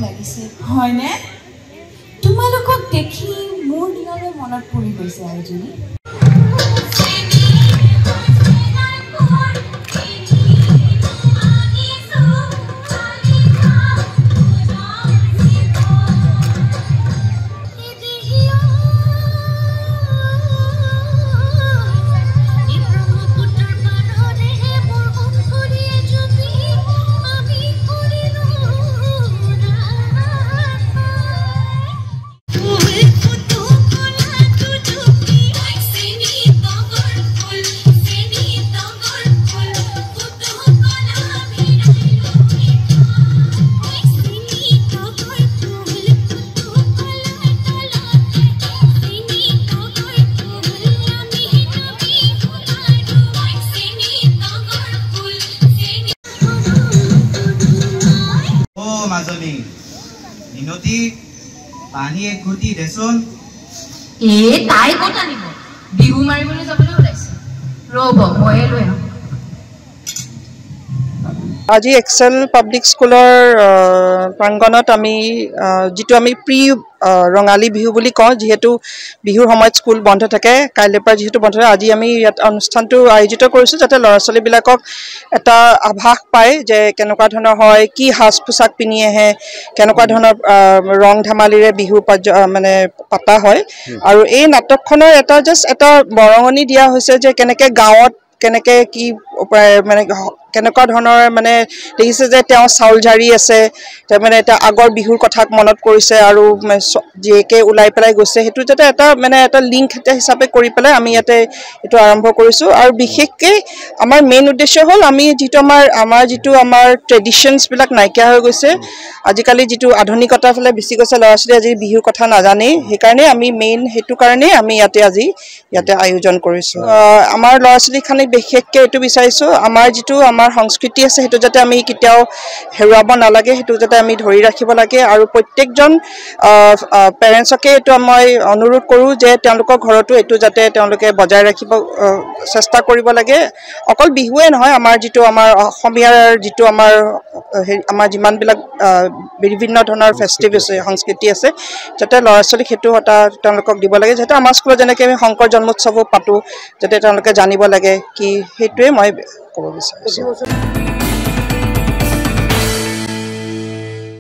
লাগিছে হয়নে তোমালোকক দেখি মোৰ দিনলৈ মনত পৰি গৈছে আইজনী মাজনী মিনতি পানী এক ঘটি দেচোন তাই ক'ত আনিব বিহু মাৰিবলৈ যাবলৈ ওলাইছে ৰ'ব ময়ে লৈ আহোঁ আজি এক্সেল পাব্লিক স্কুলৰ প্ৰাংগণত আমি যেটো আমি প্ৰি ৰঙালী বিহু বুলি কওঁ যেহেতু বিহুৰ সময়ত স্কুল বন্ধ থাকে কাইলৈৰ পৰা যেহেতু বন্ধ থাকে আজি আমি ইয়াত অনুষ্ঠানটো আয়োজিত কৰিছো যাতে ল'ৰা ছোৱালীবিলাকক এটা আভাস পায় যে কেনেকুৱা ধৰণৰ হয় কি সাজ পোছাক পিন্ধি আহে কেনেকুৱা ধৰণৰ ৰং ধেমালিৰে বিহু মানে পাতা হয় আৰু এই নাটকখনৰ এটা জাষ্ট এটা বৰঙণি দিয়া হৈছে যে কেনেকৈ গাঁৱত কেনেকৈ কি মানে কেনেকুৱা ধৰণৰ মানে দেখিছে যে তেওঁ চাউল ঝাৰি আছে মানে এটা আগৰ বিহুৰ কথাক মনত কৰিছে আৰু যেকে ওলাই পেলাই গৈছে হেতু যাতে এটা মানে এটা লিংক হিচাপে কৰি পেলাই আমি ইয়াতে এটো আৰম্ভ কৰিছো আৰু বিশেষকৈ আমাৰ মেইন উদ্দেশ্য হ'ল আমি যেটো আমাৰ ট্ৰেডিশনছ বিলাক নাইকিয়া হৈ গৈছে আজিকালি যেটো আধুনিকতাৰ ফালে বেছি গৈছে ল'ৰা ছোৱালী আজি বিহুৰ কথা নাজানে সেইকাৰণে আমি মেইন হেতু কাৰণে আমি ইয়াতে আয়োজন কৰিছো আমাৰ ল'ৰা ছোৱালীখানে বিশেষকৈ এটো বিচাৰিছো আমাৰ যেটো আমাৰ সংস্কৃতি আছে হেতু যাতে আমি কেতিয়াও হেৰুৱাব নালাগে হেতু যাতে আমি ধৰি ৰাখিব লাগে আৰু প্ৰত্যেকজন পেৰেন্টছকে এটো মই অনুৰোধ কৰো যে তেওঁলোকৰ ঘৰতো এটো যাতে তেওঁলোকে বজাই ৰাখিব চেষ্টা কৰিব লাগে অকল বিহুৱে নহয় আমাৰ যেটো আমাৰ অসমীয়াৰ যেটো আমাৰ যিমান বিলাক বিভিন্ন ধৰণৰ ফেষ্টিভ আছে সংস্কৃতি আছে যাতে ল'ৰা ছোৱালীক হেতু এটা তেওঁলোকক দিব লাগে যাতে আমাৰ স্কুলত যেনেকৈ আমি শংকৰ জন্মোৎসৱো পাতো যাতে তেওঁলোকে জানিব লাগে কি হেতুৱে মই ক'ব বিচাৰিছো